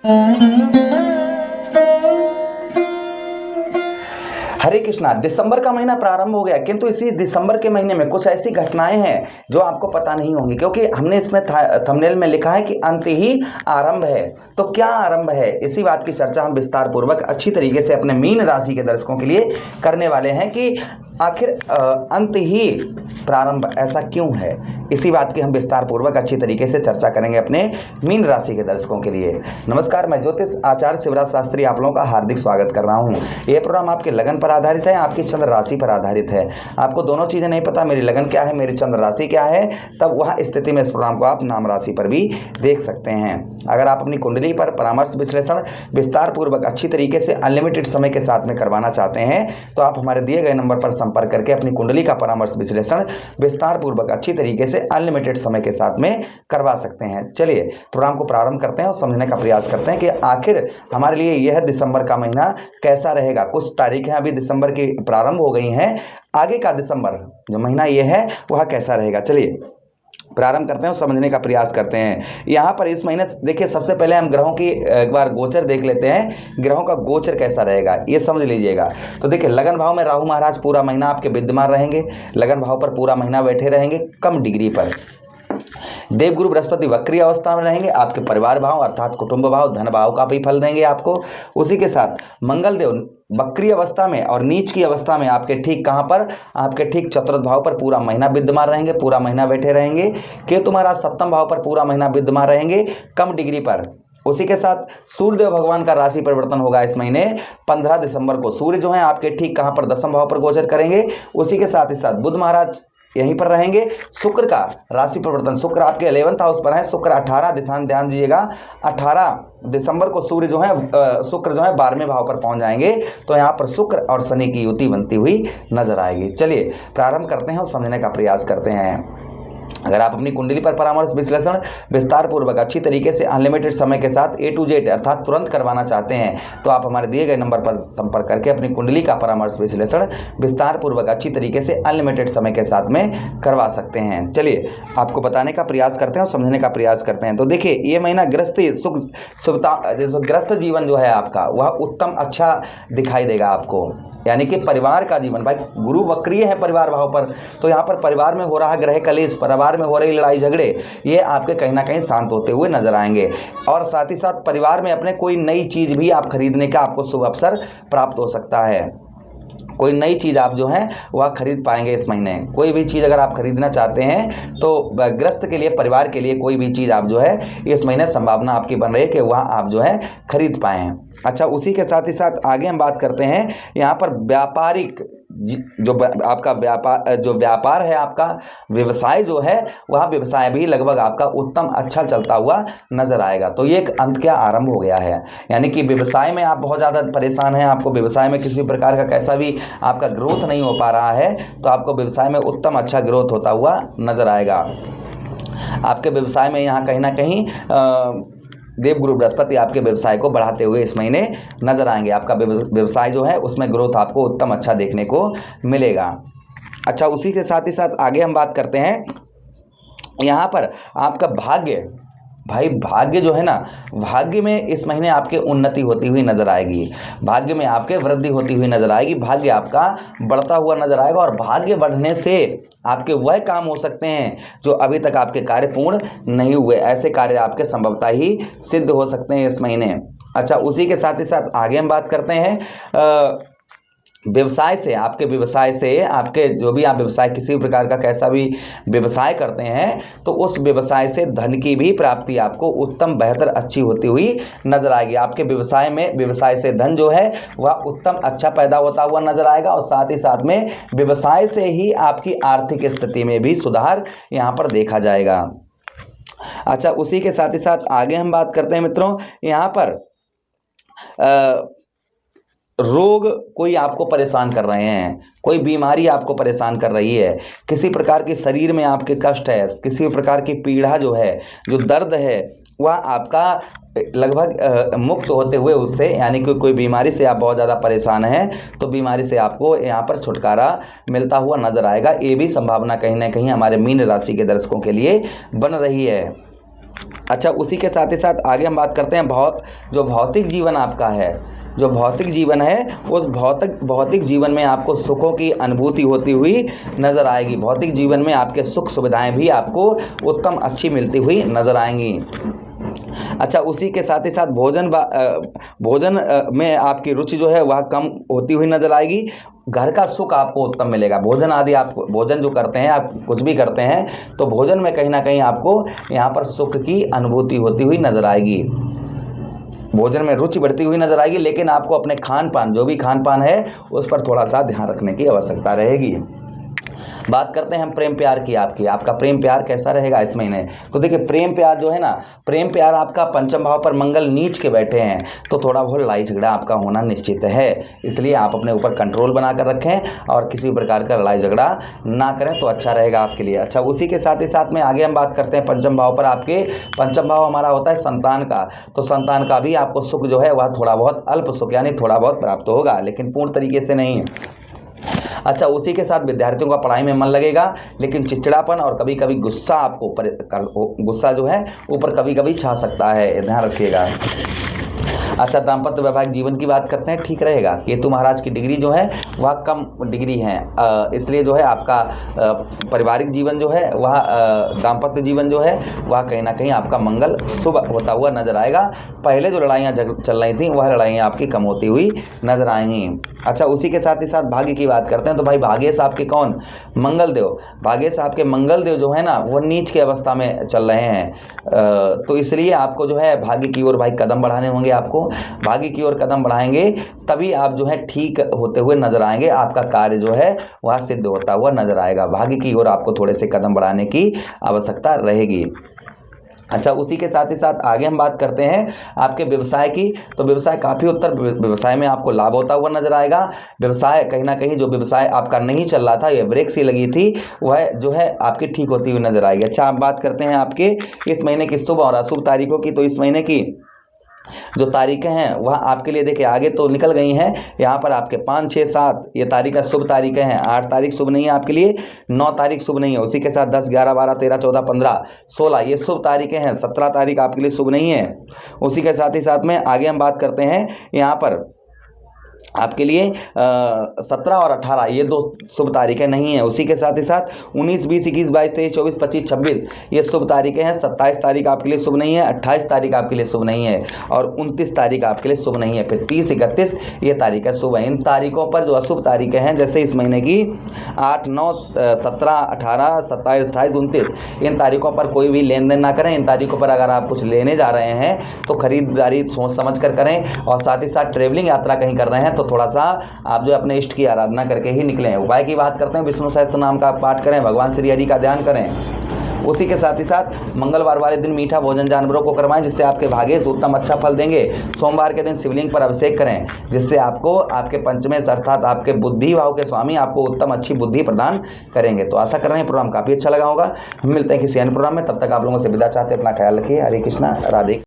हरे कृष्णा। दिसंबर का महीना प्रारंभ हो गया, किंतु इसी दिसंबर के महीने में कुछ ऐसी घटनाएं हैं जो आपको पता नहीं होंगी, क्योंकि हमने इसमें थंबनेल में लिखा है कि अंत ही आरंभ है। तो क्या आरंभ है, इसी बात की चर्चा हम विस्तार पूर्वक अच्छी तरीके से अपने मीन राशि के दर्शकों के लिए करने वाले हैं कि आखिर अंत ही प्रारंभ ऐसा क्यों है। इसी बात की हम विस्तार पूर्वक अच्छी तरीके से चर्चा करेंगे अपने मीन राशि के दर्शकों के लिए। नमस्कार, मैं ज्योतिष आचार्य शिवराज शास्त्री आप लोगों का हार्दिक स्वागत कर रहा हूं। यह प्रोग्राम आपके लगन पर आधारित है, आपकी चंद्र राशि पर आधारित है। आपको दोनों चीजें नहीं पता, मेरी लगन क्या है, मेरी चंद्र राशि क्या है, तब वह स्थिति में इस प्रोग्राम को आप नाम राशि पर भी देख सकते हैं। अगर आप अपनी कुंडली पर परामर्श विश्लेषण विस्तार पूर्वक अच्छी तरीके से अनलिमिटेड समय के साथ में करवाना चाहते हैं तो आप हमारे दिए गए नंबर पर संपर्क करके अपनी कुंडली का परामर्श विश्लेषण विस्तार पूर्वक अच्छी तरीके से अनलिमिटेड समय के साथ में करवा सकते हैं। चलिए प्रोग्राम को प्रारंभ करते हैं और समझने का प्रयास करते हैं कि आखिर हमारे लिए यह दिसंबर का महीना कैसा रहेगा। कुछ तारीखें अभी दिसंबर की प्रारंभ हो गई हैं, आगे का दिसंबर जो महीना यह है वह कैसा रहेगा। चलिए प्रारंभ करते हैं और समझने का प्रयास करते हैं। यहाँ पर इस महीने देखिए, सबसे पहले हम ग्रहों की एक बार गोचर देख लेते हैं, ग्रहों का गोचर कैसा रहेगा ये समझ लीजिएगा। तो देखिए, लगन भाव में राहु महाराज पूरा महीना आपके विद्यमान रहेंगे, लगन भाव पर पूरा महीना बैठे रहेंगे कम डिग्री पर। देवगुरु बृहस्पति वक्री अवस्था में रहेंगे, आपके परिवार भाव अर्थात कुटुंब भाव धन भाव का भी फल देंगे आपको। उसी के साथ मंगल देव वक्री अवस्था में और नीच की अवस्था में आपके ठीक कहां पर, आपके ठीक चतुर्थ भाव पर पूरा महीना विद्यमान रहेंगे, पूरा महीना बैठे रहेंगे। केतु महाराज सप्तम भाव पर पूरा महीना विद्यमान रहेंगे कम डिग्री पर। उसी के साथ सूर्यदेव भगवान का राशि परिवर्तन होगा इस महीने 15 दिसंबर को। सूर्य जो है आपके ठीक कहां पर, दसम भाव पर गोचर करेंगे। उसी के साथ ही साथ बुध महाराज यहीं पर रहेंगे। शुक्र का राशि परिवर्तन, शुक्र आपके 11th हाउस पर है। शुक्र 18 ध्यान दीजिएगा, 18 दिसंबर को सूर्य जो है शुक्र जो है 12वें भाव पर पहुंच जाएंगे। तो यहाँ पर शुक्र और शनि की युति बनती हुई नजर आएगी। चलिए प्रारंभ करते हैं और समझने का प्रयास करते हैं। अगर आप अपनी कुंडली पर परामर्श विश्लेषण विस्तार पूर्वक अच्छी तरीके से अनलिमिटेड समय के साथ A to Z अर्थात तुरंत करवाना चाहते हैं तो आप हमारे दिए गए नंबर पर संपर्क करके अपनी कुंडली का परामर्श विश्लेषण विस्तार पूर्वक अच्छी तरीके से अनलिमिटेड समय के साथ में करवा सकते हैं। चलिए आपको बताने का प्रयास करते हैं और समझने का प्रयास करते हैं। तो देखिए, ये महीना गृहस्थी सुख सुविधा गृहस्थ जीवन जो है आपका वह उत्तम अच्छा दिखाई देगा आपको, यानी कि परिवार का जीवन। भाई गुरु वक्रीय है परिवार भाव पर, तो यहाँ पर परिवार में हो रहा ग्रह कलेश, परिवार में हो रही लड़ाई झगड़े, ये आपके कहीं ना कहीं शांत होते हुए नजर आएंगे। और साथ ही साथ परिवार में अपने कोई नई चीज भी आप खरीदने का आपको शुभ अवसर प्राप्त हो सकता है। कोई नई चीज़ आप जो है वह खरीद पाएंगे इस महीने। कोई भी चीज़ अगर आप खरीदना चाहते हैं तो गृहस्थ के लिए, परिवार के लिए कोई भी चीज़ आप जो है इस महीने संभावना आपकी बन रही है कि वह आप जो है खरीद पाएँ। अच्छा, उसी के साथ ही साथ आगे हम बात करते हैं यहाँ पर व्यापारिक जो आपका व्यापार है, आपका व्यवसाय जो है वह व्यवसाय भी लगभग आपका उत्तम अच्छा चलता हुआ नजर आएगा। तो ये एक अंत का आरंभ हो गया है, यानी कि व्यवसाय में आप बहुत ज़्यादा परेशान हैं, आपको व्यवसाय में किसी प्रकार का कैसा भी आपका ग्रोथ नहीं हो पा रहा है, तो आपको व्यवसाय में उत्तम अच्छा ग्रोथ होता हुआ नजर आएगा। आपके व्यवसाय में यहाँ कहीं ना कहीं देवगुरु बृहस्पति आपके व्यवसाय को बढ़ाते हुए इस महीने नजर आएंगे। आपका व्यवसाय जो है उसमें ग्रोथ आपको उत्तम अच्छा देखने को मिलेगा। अच्छा, उसी के साथ ही साथ आगे हम बात करते हैं यहाँ पर आपका भाग्य। भाई भाग्य जो है ना, भाग्य में इस महीने आपके उन्नति होती हुई नजर आएगी, भाग्य में आपके वृद्धि होती हुई नजर आएगी, भाग्य आपका बढ़ता हुआ नजर आएगा। और भाग्य बढ़ने से आपके वह काम हो सकते हैं जो अभी तक आपके कार्य पूर्ण नहीं हुए, ऐसे कार्य आपके संभवतः ही सिद्ध हो सकते हैं इस महीने। अच्छा, उसी के साथ ही साथ आगे हम बात करते हैं व्यवसाय से। आपके व्यवसाय से, आपके जो भी आप व्यवसाय किसी प्रकार का कैसा भी व्यवसाय करते हैं तो उस व्यवसाय से धन की भी प्राप्ति आपको उत्तम बेहतर अच्छी होती हुई नजर आएगी। आपके व्यवसाय में, व्यवसाय से धन जो है वह उत्तम अच्छा पैदा होता हुआ नजर आएगा। और साथ ही साथ में व्यवसाय से ही आपकी आर्थिक स्थिति में भी सुधार यहाँ पर देखा जाएगा। अच्छा, उसी के साथ ही साथ आगे हम बात करते हैं मित्रों, यहाँ पर रोग कोई आपको परेशान कर रहे हैं, कोई बीमारी आपको परेशान कर रही है, किसी प्रकार के शरीर में आपके कष्ट है, किसी प्रकार की पीड़ा जो है, जो दर्द है वह आपका लगभग मुक्त होते हुए उससे, यानी कि कोई बीमारी से आप बहुत ज़्यादा परेशान हैं तो बीमारी से आपको यहाँ पर छुटकारा मिलता हुआ नजर आएगा। ये भी संभावना कहीं ना कहीं हमारे मीन राशि के दर्शकों के लिए बन रही है। अच्छा, उसी के साथ ही साथ आगे हम बात करते हैं जो भौतिक जीवन आपका है, जो भौतिक जीवन है उस भौतिक जीवन में आपको सुखों की अनुभूति होती हुई नज़र आएगी। भौतिक जीवन में आपके सुख सुविधाएं भी आपको उत्तम अच्छी मिलती हुई नज़र आएंगी। अच्छा, उसी के साथ ही साथ भोजन में आपकी रुचि जो है वह कम होती हुई नज़र आएगी। घर का सुख आपको उत्तम मिलेगा। भोजन आदि आप भोजन जो करते हैं, आप कुछ भी करते हैं तो भोजन में कहीं ना कहीं आपको यहाँ पर सुख की अनुभूति होती हुई नज़र आएगी। भोजन में रुचि बढ़ती हुई नज़र आएगी, लेकिन आपको अपने खान पान, जो भी खान पान है उस पर थोड़ा सा ध्यान रखने की आवश्यकता रहेगी। बात करते हैं हम प्रेम प्यार की। आपका प्रेम प्यार कैसा रहेगा इस महीने? तो देखिए, प्रेम प्यार जो है ना, प्रेम प्यार आपका पंचम भाव पर मंगल नीच के बैठे हैं, तो थोड़ा बहुत लड़ाई झगड़ा आपका होना निश्चित है। इसलिए आप अपने ऊपर कंट्रोल बनाकर रखें और किसी भी प्रकार का लड़ाई झगड़ा ना करें तो अच्छा रहेगा आपके लिए। अच्छा, उसी के साथ ही साथ में आगे हम बात करते हैं पंचम भाव पर। आपके पंचम भाव हमारा होता है संतान का, तो संतान का भी आपको सुख जो है वह थोड़ा बहुत अल्प सुख यानी थोड़ा बहुत प्राप्त होगा, लेकिन पूर्ण तरीके से नहीं। अच्छा, उसी के साथ विद्यार्थियों का पढ़ाई में मन लगेगा, लेकिन चिड़चिड़ापन और कभी कभी गुस्सा जो है ऊपर कभी कभी छा सकता है, ध्यान रखिएगा। अच्छा, दाम्पत्य वैवाहिक जीवन की बात करते हैं, ठीक रहेगा। केतु महाराज की डिग्री जो है वह कम डिग्री है, इसलिए जो है आपका पारिवारिक जीवन जो है वह दाम्पत्य जीवन जो है वह कहीं ना कहीं आपका मंगल शुभ होता हुआ नजर आएगा। पहले जो लड़ाइयाँ चल रही थी वह लड़ाइयाँ आपकी कम होती हुई नजर आएंगी। अच्छा, उसी के साथ ही साथ भाग्य की बात करते हैं, तो भाई भाग्येश आपके कौन? मंगल देव। भाग्येश आपके मंगल देव जो है ना वो नीच की अवस्था में चल रहे हैं, तो इसलिए आपको जो है भाग्य की ओर भाई कदम बढ़ाने होंगे। आपको भाग्य की ओर कदम बढ़ाएंगे तभी आप जो है ठीक होते हुए नजर आएंगे, आपका कार्य जो है वह सिद्ध होता हुआ नजर आएगा। भाग्य की ओर आपको थोड़े से कदम बढ़ाने की आवश्यकता रहेगी। अच्छा, उसी के साथ ही साथ आगे हम बात करते हैं आपके व्यवसाय की, तो व्यवसाय काफ़ी उत्तर व्यवसाय में आपको लाभ होता हुआ नजर आएगा। व्यवसाय कहीं ना कहीं जो व्यवसाय आपका नहीं चल रहा था, ये ब्रेक सी लगी थी, वह जो है आपकी ठीक होती हुई नजर आएगी। अच्छा, आप बात करते हैं आपके इस महीने की शुभ और अशुभ तारीखों की, तो इस महीने की जो तारीखें हैं वह आपके लिए देखिए आगे तो निकल गई हैं, यहाँ पर आपके 5, 6, 7 ये तारीखें शुभ तारीखें हैं। 8 तारीख शुभ नहीं है आपके लिए, 9 तारीख शुभ नहीं है, उसी के साथ 10, 11, 12, 13, 14, 15, 16 ये शुभ तारीखें हैं। 17 तारीख आपके लिए शुभ नहीं है। उसी के साथ ही साथ में आगे हम बात करते हैं यहाँ पर आपके लिए 17 और 18 ये 2 शुभ तारीखें नहीं है। उसी के साथ ही साथ 19, 20, 21, 22, 23, 24, 25, 26 ये शुभ तारीखें हैं। 27 तारीख आपके लिए शुभ नहीं है, 28 तारीख आपके लिए शुभ नहीं है और 29 तारीख आपके लिए शुभ नहीं है। फिर 30, 31 ये तारीखें शुभ हैं। इन तारीखों पर जो अशुभ तारीखें हैं, जैसे इस महीने की 8, 9, 17, 18, 27, 28, 29 इन तारीखों पर कोई भी लेन देन ना करें। इन तारीखों पर अगर आप कुछ लेने जा रहे हैं तो खरीदारी सोच समझ कर करें, और साथ ही साथ ट्रेवलिंग यात्रा कहीं कर रहे हैं तो थोड़ा सा आप जो अपने इष्ट की आराधना करके ही निकलें। उपाय की बात करते हैं, विष्णु सहस्त्र नाम का पाठ करें, भगवान श्री हरि का ध्यान करें। उसी के साथ ही साथ मंगलवार वाले दिन मीठा भोजन जानवरों को करवाएं, जिससे आपके भाग्य से उत्तम अच्छा फल देंगे। सोमवार के दिन शिवलिंग पर अभिषेक करें, जिससे आपको आपके पंचमेश अर्थात आपके बुद्धि भाव के स्वामी आपको उत्तम अच्छी बुद्धि प्रदान करेंगे। तो आशा कर रहे हैं प्रोग्राम काफ़ी अच्छा लगा होगा। हम मिलते हैं किसी अन्य प्रोग्राम में, तब तक आप लोगों से विदा चाहते हैं। अपना ख्याल रखिए। हरे कृष्णा, राधे।